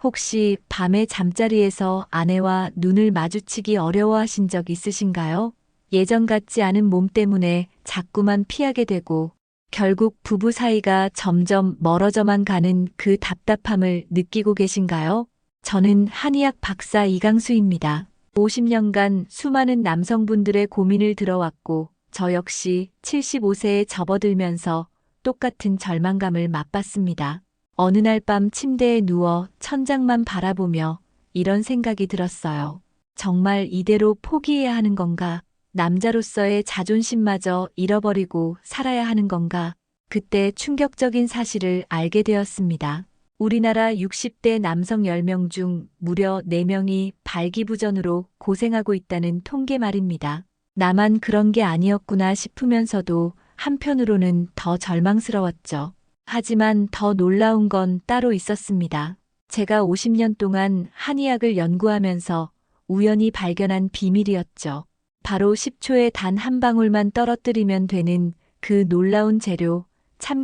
혹시 밤에 잠자리에서 아내와 눈을 마주치기 어려워하신 적 있으신가요? 예전 같지 않은 몸 때문에 자꾸만 피하게 되고 결국 부부 사이가 점점 멀어져만 가는 그 답답함을 느끼고 계신가요? 저는 한의학 박사 이강수입니다. 50년간 수많은 남성분들의 고민을 들어왔고 저 역시 75세에 접어들면서 똑같은 절망감을 맛봤습니다. 어느 날 밤 침대에 누워 천장만 바라보며 이런 생각이 들었어요. 정말 이대로 포기해야 하는 건가? 남자로서의 자존심마저 잃어버리고 살아야 하는 건가? 그때 충격적인 사실을 알게 되었습니다. 우리나라 60대 남성 10명 중 무려 4명이 발기부전으로 고생하고 있다는 통계 말입니다. 나만 그런 게 아니었구나 싶으면서도 한편으로는 더 절망스러웠죠. 하지만 더 놀라운 건 따로 있었습니다. 제가 50년 동안 한의학을 연구하면서 우연히 발견한 비밀이었죠. 바로 10초에 단 한 방울만 떨어뜨리면 되는 그 놀라운 재료,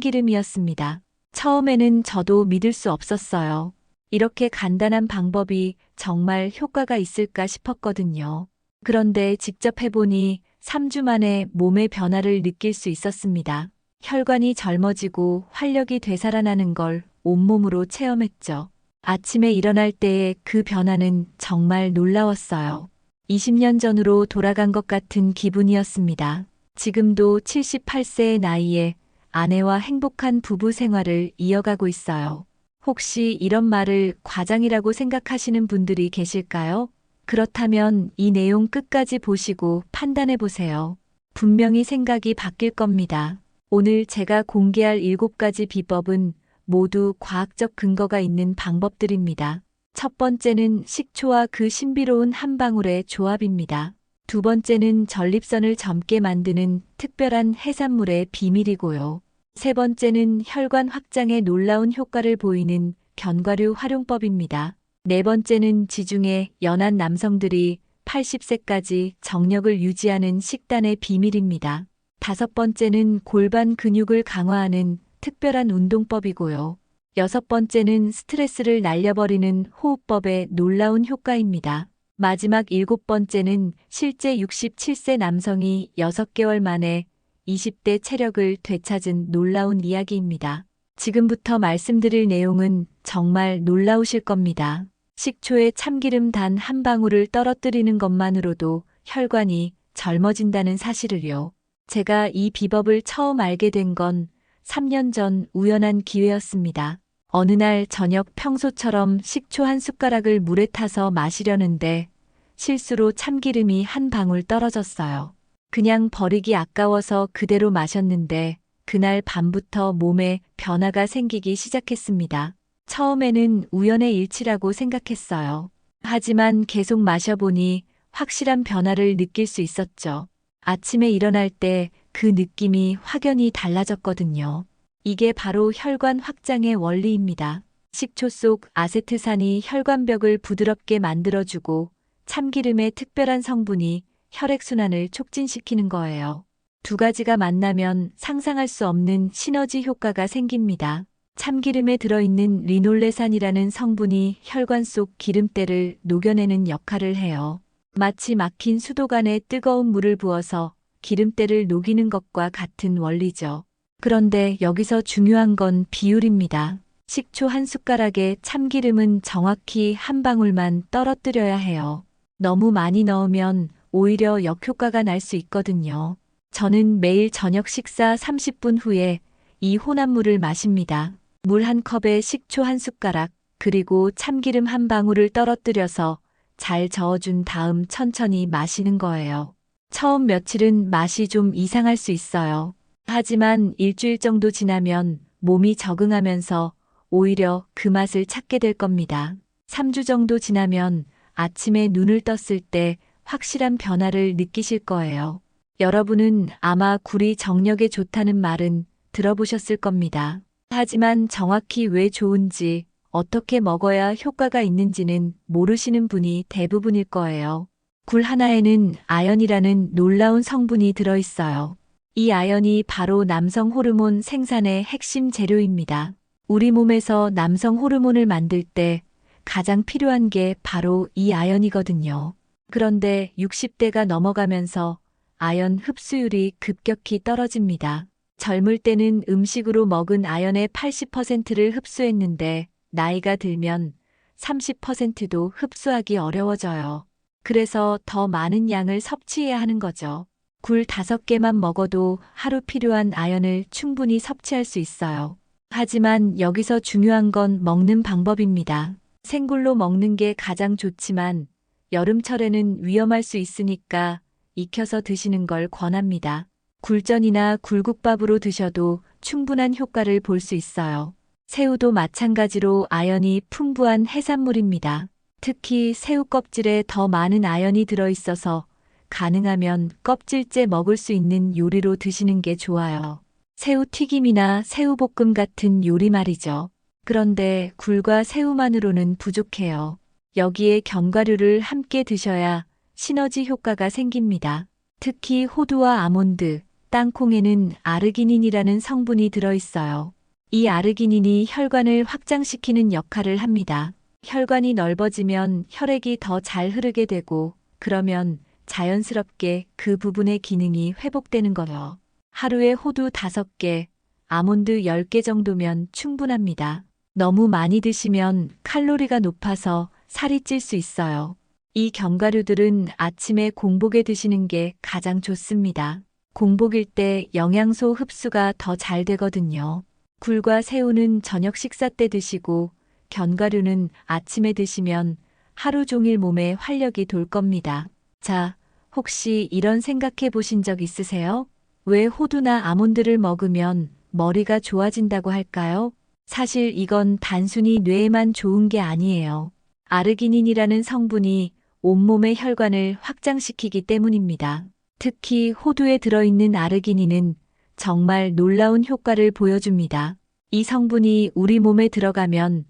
참기름이었습니다. 처음에는 저도 믿을 수 없었어요. 이렇게 간단한 방법이 정말 효과가 있을까 싶었거든요. 그런데 직접 해보니 3주 만에 몸의 변화를 느낄 수 있었습니다. 혈관이 젊어지고 활력이 되살아나는 걸 온몸으로 체험했죠. 아침에 일어날 때의 그 변화는 정말 놀라웠어요. 20년 전으로 돌아간 것 같은 기분이었습니다. 지금도 78세의 나이에 아내와 행복한 부부 생활을 이어가고 있어요. 혹시 이런 말을 과장이라고 생각하시는 분들이 계실까요? 그렇다면 이 내용 끝까지 보시고 판단해 보세요. 분명히 생각이 바뀔 겁니다. 오늘 제가 공개할 7가지 비법은 모두 과학적 근거가 있는 방법들입니다. 첫 번째는 식초와 그 신비로운 한 방울의 조합입니다. 두 번째는 전립선을 젊게 만드는 특별한 해산물의 비밀이고요. 세 번째는 혈관 확장에 놀라운 효과를 보이는 견과류 활용법입니다. 네 번째는 지중해 연한 남성들이 80세까지 정력을 유지하는 식단의 비밀입니다. 다섯 번째는 골반 근육을 강화하는 특별한 운동법이고요. 여섯 번째는 스트레스를 날려버리는 호흡법의 놀라운 효과입니다. 마지막 7번째는 실제 67세 남성이 6개월 만에 20대 체력을 되찾은 놀라운 이야기입니다. 지금부터 말씀드릴 내용은 정말 놀라우실 겁니다. 식초에 참기름 단 한 방울을 떨어뜨리는 것만으로도 혈관이 젊어진다는 사실을요. 제가 이 비법을 처음 알게 된 건 3년 전 우연한 기회였습니다. 어느 날 저녁 평소처럼 식초 한 숟가락을 물에 타서 마시려는데 실수로 참기름이 한 방울 떨어졌어요. 그냥 버리기 아까워서 그대로 마셨는데 그날 밤부터 몸에 변화가 생기기 시작했습니다. 처음에는 우연의 일치라고 생각했어요. 하지만 계속 마셔보니 확실한 변화를 느낄 수 있었죠. 아침에 일어날 때 그 느낌이 확연히 달라졌거든요. 이게 바로 혈관 확장의 원리입니다. 식초 속 아세트산이 혈관벽을 부드럽게 만들어주고 참기름의 특별한 성분이 혈액순환을 촉진시키는 거예요. 두 가지가 만나면 상상할 수 없는 시너지 효과가 생깁니다. 참기름에 들어있는 리놀레산이라는 성분이 혈관 속 기름때를 녹여내는 역할을 해요. 마치 막힌 수도관에 뜨거운 물을 부어서 기름때를 녹이는 것과 같은 원리죠. 그런데 여기서 중요한 건 비율입니다. 식초 한 숟가락에 참기름은 정확히 한 방울만 떨어뜨려야 해요. 너무 많이 넣으면 오히려 역효과가 날 수 있거든요. 저는 매일 저녁 식사 30분 후에 이 혼합물을 마십니다. 물 한 컵에 식초 한 숟가락, 그리고 참기름 한 방울을 떨어뜨려서 잘 저어준 다음 천천히 마시는 거예요. 처음 며칠은 맛이 좀 이상할 수 있어요. 하지만 일주일 정도 지나면 몸이 적응하면서 오히려 그 맛을 찾게 될 겁니다. 3주 정도 지나면 아침에 눈을 떴을 때 확실한 변화를 느끼실 거예요. 여러분은 아마 굴이 정력에 좋다는 말은 들어보셨을 겁니다. 하지만 정확히 왜 좋은지, 어떻게 먹어야 효과가 있는지는 모르시는 분이 대부분일 거예요. 굴 하나에는 아연이라는 놀라운 성분이 들어있어요. 이 아연이 바로 남성 호르몬 생산의 핵심 재료입니다. 우리 몸에서 남성 호르몬을 만들 때 가장 필요한 게 바로 이 아연이거든요. 그런데 60대가 넘어가면서 아연 흡수율이 급격히 떨어집니다. 젊을 때는 음식으로 먹은 아연의 80%를 흡수했는데 나이가 들면 30%도 흡수하기 어려워져요. 그래서 더 많은 양을 섭취해야 하는 거죠. 굴 5개만 먹어도 하루 필요한 아연을 충분히 섭취할 수 있어요. 하지만 여기서 중요한 건 먹는 방법입니다. 생굴로 먹는 게 가장 좋지만 여름철에는 위험할 수 있으니까 익혀서 드시는 걸 권합니다. 굴전이나 굴국밥으로 드셔도 충분한 효과를 볼 수 있어요. 새우도 마찬가지로 아연이 풍부한 해산물입니다. 특히 새우 껍질에 더 많은 아연이 들어있어서 가능하면 껍질째 먹을 수 있는 요리로 드시는 게 좋아요. 새우 튀김이나 새우볶음 같은 요리 말이죠. 그런데 굴과 새우만으로는 부족해요. 여기에 견과류를 함께 드셔야 시너지 효과가 생깁니다. 특히 호두와 아몬드, 땅콩에는 아르기닌이라는 성분이 들어있어요. 이 아르기닌이 혈관을 확장시키는 역할을 합니다. 혈관이 넓어지면 혈액이 더 잘 흐르게 되고 그러면 자연스럽게 그 부분의 기능이 회복되는 거요. 하루에 호두 5개, 아몬드 10개 정도면 충분합니다. 너무 많이 드시면 칼로리가 높아서 살이 찔 수 있어요. 이 견과류들은 아침에 공복에 드시는 게 가장 좋습니다. 공복일 때 영양소 흡수가 더 잘 되거든요. 굴과 새우는 저녁 식사 때 드시고 견과류는 아침에 드시면 하루 종일 몸에 활력이 돌 겁니다. 자, 혹시 이런 생각해 보신 적 있으세요? 왜 호두나 아몬드를 먹으면 머리가 좋아진다고 할까요? 사실 이건 단순히 뇌에만 좋은 게 아니에요. 아르기닌이라는 성분이 온몸의 혈관을 확장시키기 때문입니다. 특히 호두에 들어있는 아르기닌은 정말 놀라운 효과를 보여줍니다. 이 성분이 우리 몸에 들어가면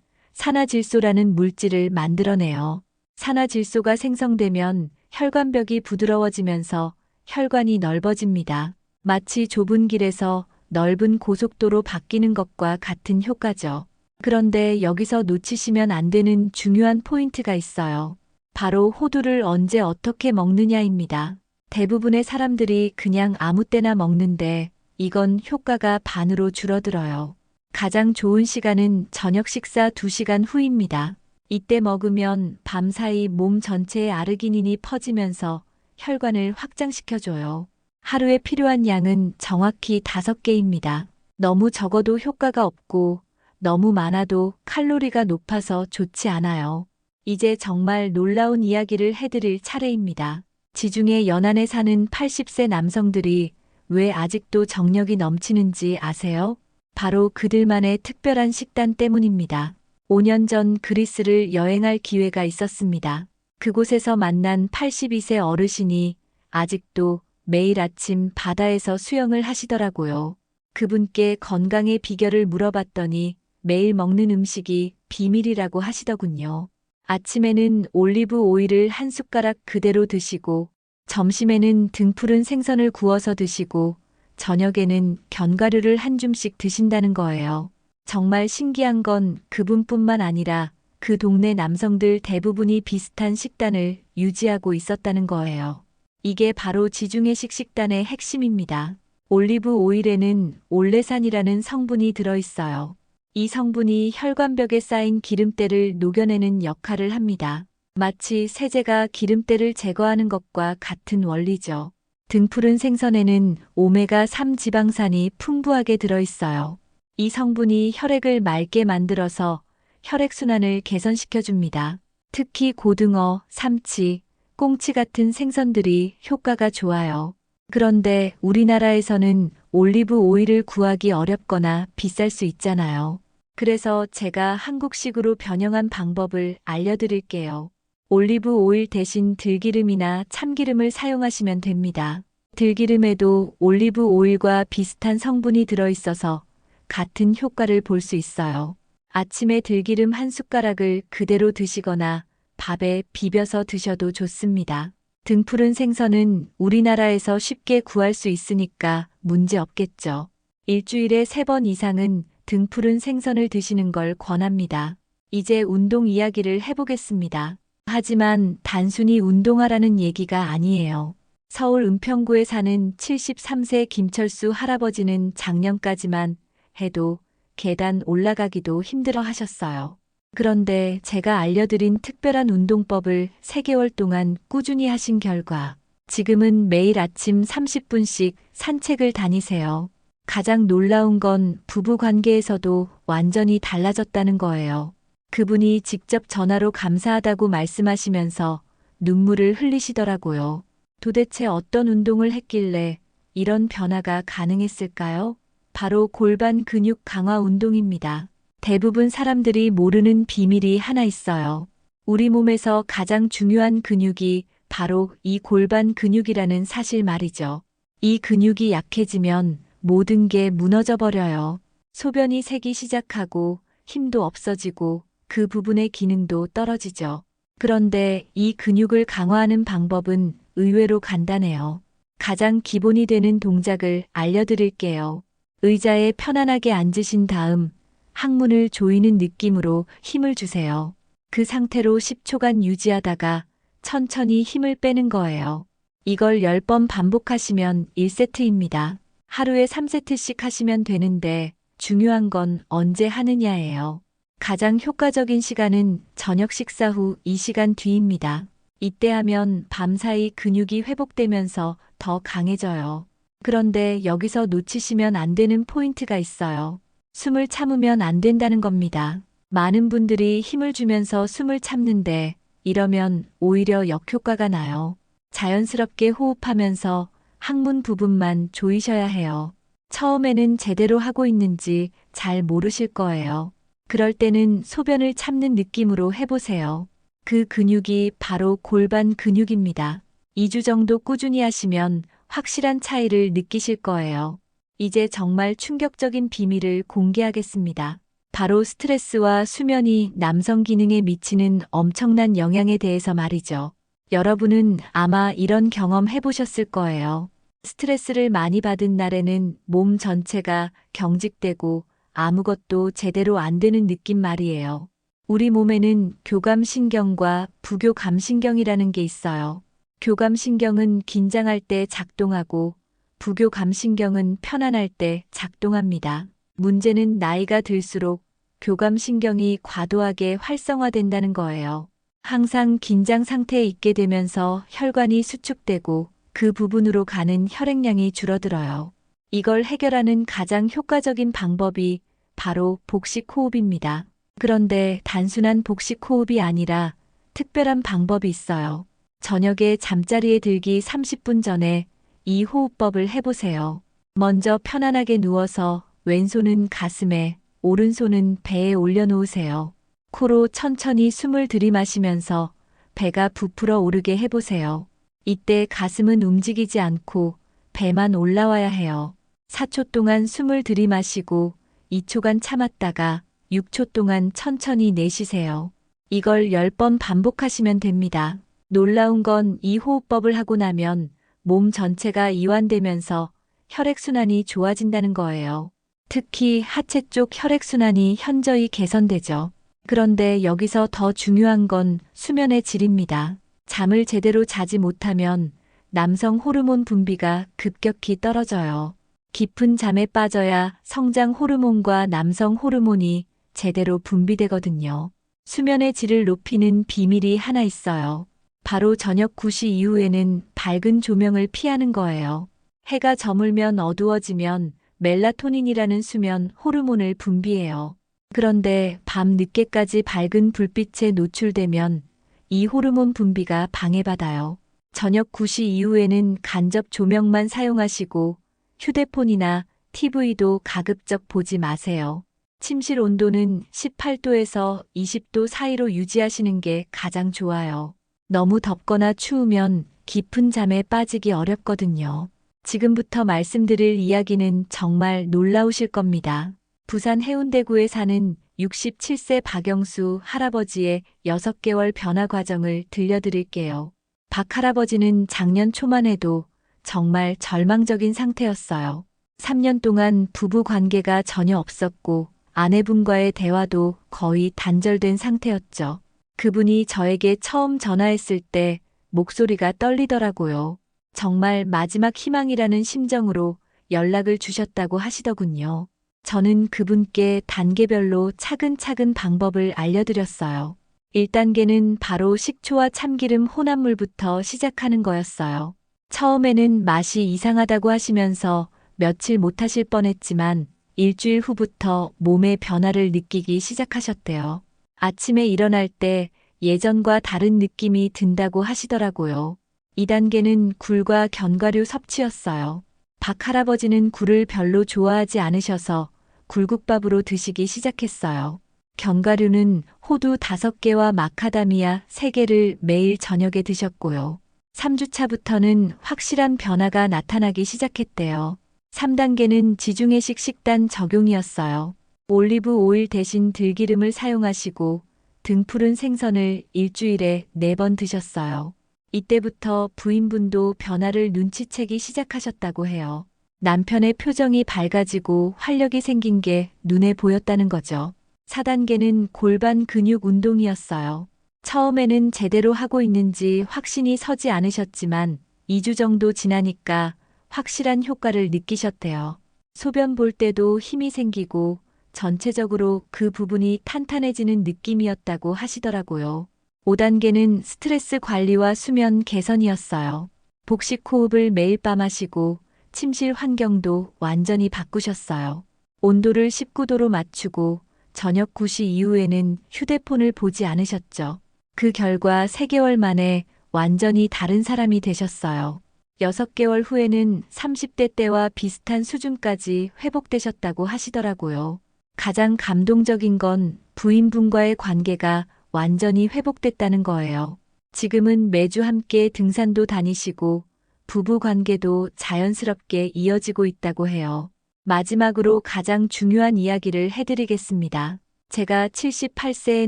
산화질소라는 물질을 만들어내요. 산화질소가 생성되면 혈관벽이 부드러워지면서 혈관이 넓어집니다. 마치 좁은 길에서 넓은 고속도로 바뀌는 것과 같은 효과죠. 그런데 여기서 놓치시면 안 되는 중요한 포인트가 있어요. 바로 호두를 언제 어떻게 먹느냐입니다. 대부분의 사람들이 그냥 아무 때나 먹는데 이건 효과가 반으로 줄어들어요. 가장 좋은 시간은 저녁 식사 2시간 후입니다. 이때 먹으면 밤사이 몸 전체에 아르기닌이 퍼지면서 혈관을 확장시켜줘요. 하루에 필요한 양은 정확히 5개입니다. 너무 적어도 효과가 없고 너무 많아도 칼로리가 높아서 좋지 않아요. 이제 정말 놀라운 이야기를 해드릴 차례입니다. 지중해 연안에 사는 80세 남성들이 왜 아직도 정력이 넘치는지 아세요? 바로 그들만의 특별한 식단 때문입니다. 5년 전 그리스를 여행할 기회가 있었습니다. 그곳에서 만난 82세 어르신이 아직도 매일 아침 바다에서 수영을 하시더라고요. 그분께 건강의 비결을 물어봤더니 매일 먹는 음식이 비밀이라고 하시더군요. 아침에는 올리브 오일을 한 숟가락 그대로 드시고, 점심에는 등푸른 생선을 구워서 드시고, 저녁에는 견과류를 한 줌씩 드신다는 거예요. 정말 신기한 건 그분뿐만 아니라 그 동네 남성들 대부분이 비슷한 식단을 유지하고 있었다는 거예요. 이게 바로 지중해식 식단의 핵심입니다. 올리브 오일에는 올레산이라는 성분이 들어있어요. 이 성분이 혈관벽에 쌓인 기름때를 녹여내는 역할을 합니다. 마치 세제가 기름때를 제거하는 것과 같은 원리죠. 등푸른 생선에는 오메가3 지방산이 풍부하게 들어있어요. 이 성분이 혈액을 맑게 만들어서 혈액순환을 개선시켜줍니다. 특히 고등어, 삼치, 꽁치 같은 생선들이 효과가 좋아요. 그런데 우리나라에서는 올리브 오일을 구하기 어렵거나 비쌀 수 있잖아요. 그래서 제가 한국식으로 변형한 방법을 알려드릴게요. 올리브 오일 대신 들기름이나 참기름을 사용하시면 됩니다. 들기름에도 올리브 오일과 비슷한 성분이 들어있어서 같은 효과를 볼 수 있어요. 아침에 들기름 한 숟가락을 그대로 드시거나 밥에 비벼서 드셔도 좋습니다. 등푸른 생선은 우리나라에서 쉽게 구할 수 있으니까 문제 없겠죠. 일주일에 3번 이상은 등푸른 생선을 드시는 걸 권합니다. 이제 운동 이야기를 해보겠습니다. 하지만 단순히 운동하라는 얘기가 아니에요. 서울 은평구에 사는 73세 김철수 할아버지는 작년까지만 해도 계단 올라가기도 힘들어 하셨어요. 그런데 제가 알려드린 특별한 운동법을 3개월 동안 꾸준히 하신 결과 지금은 매일 아침 30분씩 산책을 다니세요. 가장 놀라운 건 부부 관계에서도 완전히 달라졌다는 거예요. 그분이 직접 전화로 감사하다고 말씀하시면서 눈물을 흘리시더라고요. 도대체 어떤 운동을 했길래 이런 변화가 가능했을까요? 바로 골반 근육 강화 운동입니다. 대부분 사람들이 모르는 비밀이 하나 있어요. 우리 몸에서 가장 중요한 근육이 바로 이 골반 근육이라는 사실 말이죠. 이 근육이 약해지면 모든 게 무너져 버려요. 소변이 새기 시작하고 힘도 없어지고 그 부분의 기능도 떨어지죠. 그런데 이 근육을 강화하는 방법은 의외로 간단해요. 가장 기본이 되는 동작을 알려드릴게요. 의자에 편안하게 앉으신 다음 항문을 조이는 느낌으로 힘을 주세요. 그 상태로 10초간 유지하다가 천천히 힘을 빼는 거예요. 이걸 10번 반복하시면 1세트입니다. 하루에 3세트씩 하시면 되는데 중요한 건 언제 하느냐예요. 가장 효과적인 시간은 저녁 식사 후 2시간 뒤입니다. 이때 하면 밤사이 근육이 회복되면서 더 강해져요. 그런데 여기서 놓치시면 안 되는 포인트가 있어요. 숨을 참으면 안 된다는 겁니다. 많은 분들이 힘을 주면서 숨을 참는데 이러면 오히려 역효과가 나요. 자연스럽게 호흡하면서 항문 부분만 조이셔야 해요. 처음에는 제대로 하고 있는지 잘 모르실 거예요. 그럴 때는 소변을 참는 느낌으로 해보세요. 그 근육이 바로 골반 근육입니다. 2주 정도 꾸준히 하시면 확실한 차이를 느끼실 거예요. 이제 정말 충격적인 비밀을 공개하겠습니다. 바로 스트레스와 수면이 남성 기능에 미치는 엄청난 영향에 대해서 말이죠. 여러분은 아마 이런 경험 해보셨을 거예요. 스트레스를 많이 받은 날에는 몸 전체가 경직되고 아무것도 제대로 안 되는 느낌 말이에요. 우리 몸에는 교감신경과 부교감신경이라는 게 있어요. 교감신경은 긴장할 때 작동하고 부교감신경은 편안할 때 작동합니다. 문제는 나이가 들수록 교감신경이 과도하게 활성화된다는 거예요. 항상 긴장 상태에 있게 되면서 혈관이 수축되고 그 부분으로 가는 혈액량이 줄어들어요. 이걸 해결하는 가장 효과적인 방법이 바로 복식호흡입니다. 그런데 단순한 복식호흡이 아니라 특별한 방법이 있어요. 저녁에 잠자리에 들기 30분 전에 이 호흡법을 해보세요. 먼저 편안하게 누워서 왼손은 가슴에, 오른손은 배에 올려놓으세요. 코로 천천히 숨을 들이마시면서 배가 부풀어 오르게 해보세요. 이때 가슴은 움직이지 않고 배만 올라와야 해요. 4초 동안 숨을 들이마시고 2초간 참았다가 6초 동안 천천히 내쉬세요. 이걸 10번 반복하시면 됩니다. 놀라운 건 이 호흡법을 하고 나면 몸 전체가 이완되면서 혈액순환이 좋아진다는 거예요. 특히 하체 쪽 혈액순환이 현저히 개선되죠. 그런데 여기서 더 중요한 건 수면의 질입니다. 잠을 제대로 자지 못하면 남성 호르몬 분비가 급격히 떨어져요. 깊은 잠에 빠져야 성장 호르몬과 남성 호르몬이 제대로 분비되거든요. 수면의 질을 높이는 비밀이 하나 있어요. 바로 저녁 9시 이후에는 밝은 조명을 피하는 거예요. 해가 저물면 어두워지면 멜라토닌이라는 수면 호르몬을 분비해요. 그런데 밤 늦게까지 밝은 불빛에 노출되면 이 호르몬 분비가 방해받아요. 저녁 9시 이후에는 간접 조명만 사용하시고 휴대폰이나 TV도 가급적 보지 마세요. 침실 온도는 18도에서 20도 사이로 유지하시는 게 가장 좋아요. 너무 덥거나 추우면 깊은 잠에 빠지기 어렵거든요. 지금부터 말씀드릴 이야기는 정말 놀라우실 겁니다. 부산 해운대구에 사는 67세 박영수 할아버지의 6개월 변화 과정을 들려드릴게요. 박 할아버지는 작년 초만 해도 정말 절망적인 상태였어요. 3년 동안 부부 관계가 전혀 없었고 아내분과의 대화도 거의 단절된 상태였죠. 그분이 저에게 처음 전화했을 때 목소리가 떨리더라고요. 정말 마지막 희망이라는 심정으로 연락을 주셨다고 하시더군요. 저는 그분께 단계별로 차근차근 방법을 알려드렸어요. 1단계는 바로 식초와 참기름 혼합물부터 시작하는 거였어요. 처음에는 맛이 이상하다고 하시면서 며칠 못하실 뻔했지만 일주일 후부터 몸의 변화를 느끼기 시작하셨대요. 아침에 일어날 때 예전과 다른 느낌이 든다고 하시더라고요. 2단계는 굴과 견과류 섭취였어요. 박 할아버지는 굴을 별로 좋아하지 않으셔서 굴국밥으로 드시기 시작했어요. 견과류는 호두 5개와 마카다미아 3개를 매일 저녁에 드셨고요. 3주차부터는 확실한 변화가 나타나기 시작했대요. 3단계는 지중해식 식단 적용이었어요. 올리브 오일 대신 들기름을 사용하시고 등푸른 생선을 일주일에 4번 드셨어요. 이때부터 부인분도 변화를 눈치채기 시작하셨다고 해요. 남편의 표정이 밝아지고 활력이 생긴 게 눈에 보였다는 거죠. 4단계는 골반 근육 운동이었어요. 처음에는 제대로 하고 있는지 확신이 서지 않으셨지만 2주 정도 지나니까 확실한 효과를 느끼셨대요. 소변 볼 때도 힘이 생기고 전체적으로 그 부분이 탄탄해지는 느낌이었다고 하시더라고요. 5단계는 스트레스 관리와 수면 개선이었어요. 복식 호흡을 매일 밤 하시고 침실 환경도 완전히 바꾸셨어요. 온도를 19도로 맞추고 저녁 9시 이후에는 휴대폰을 보지 않으셨죠. 그 결과 3개월 만에 완전히 다른 사람이 되셨어요. 6개월 후에는 30대 때와 비슷한 수준까지 회복되셨다고 하시더라고요. 가장 감동적인 건 부인분과의 관계가 완전히 회복됐다는 거예요. 지금은 매주 함께 등산도 다니시고 부부 관계도 자연스럽게 이어지고 있다고 해요. 마지막으로 가장 중요한 이야기를 해드리겠습니다. 제가 78세의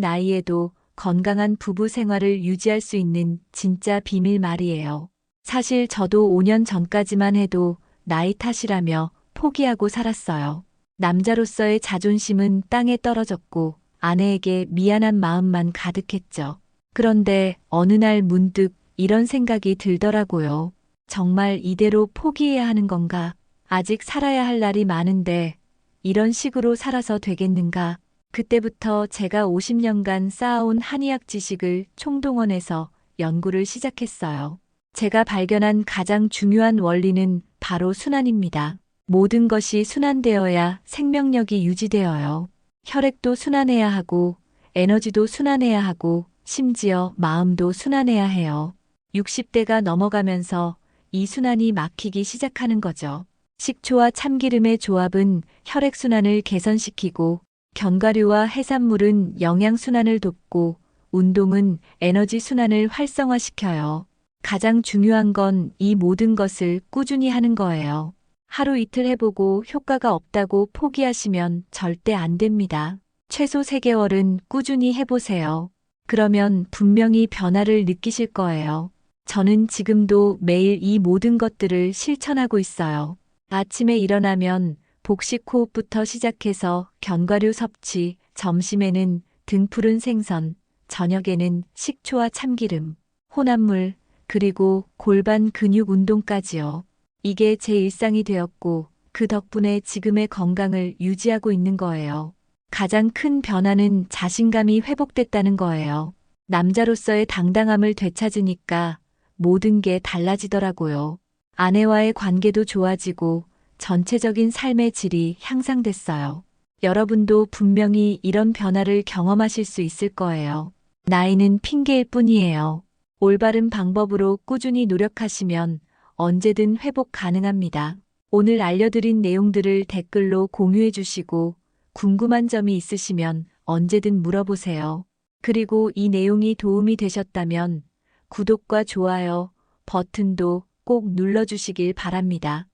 나이에도 건강한 부부 생활을 유지할 수 있는 진짜 비밀 말이에요. 사실 저도 5년 전까지만 해도 나이 탓이라며 포기하고 살았어요. 남자로서의 자존심은 땅에 떨어졌고 아내에게 미안한 마음만 가득했죠. 그런데 어느 날 문득 이런 생각이 들더라고요. 정말 이대로 포기해야 하는 건가? 아직 살아야 할 날이 많은데 이런 식으로 살아서 되겠는가? 그때부터 제가 50년간 쌓아온 한의학 지식을 총동원해서 연구를 시작했어요. 제가 발견한 가장 중요한 원리는 바로 순환입니다. 모든 것이 순환되어야 생명력이 유지되어요. 혈액도 순환해야 하고 에너지도 순환해야 하고 심지어 마음도 순환해야 해요. 60대가 넘어가면서 이 순환이 막히기 시작하는 거죠. 식초와 참기름의 조합은 혈액순환을 개선시키고 견과류와 해산물은 영양순환을 돕고 운동은 에너지순환을 활성화시켜요. 가장 중요한 건 이 모든 것을 꾸준히 하는 거예요. 하루 이틀 해보고 효과가 없다고 포기하시면 절대 안 됩니다. 최소 3개월은 꾸준히 해보세요. 그러면 분명히 변화를 느끼실 거예요. 저는 지금도 매일 이 모든 것들을 실천하고 있어요. 아침에 일어나면 복식 호흡부터 시작해서 견과류 섭취, 점심에는 등푸른 생선, 저녁에는 식초와 참기름, 혼합물, 그리고 골반 근육 운동까지요. 이게 제 일상이 되었고 그 덕분에 지금의 건강을 유지하고 있는 거예요. 가장 큰 변화는 자신감이 회복됐다는 거예요. 남자로서의 당당함을 되찾으니까 모든 게 달라지더라고요. 아내와의 관계도 좋아지고 전체적인 삶의 질이 향상됐어요. 여러분도 분명히 이런 변화를 경험하실 수 있을 거예요. 나이는 핑계일 뿐이에요. 올바른 방법으로 꾸준히 노력하시면 언제든 회복 가능합니다. 오늘 알려드린 내용들을 댓글로 공유해 주시고 궁금한 점이 있으시면 언제든 물어보세요. 그리고 이 내용이 도움이 되셨다면 구독과 좋아요 버튼도 꼭 눌러주시길 바랍니다.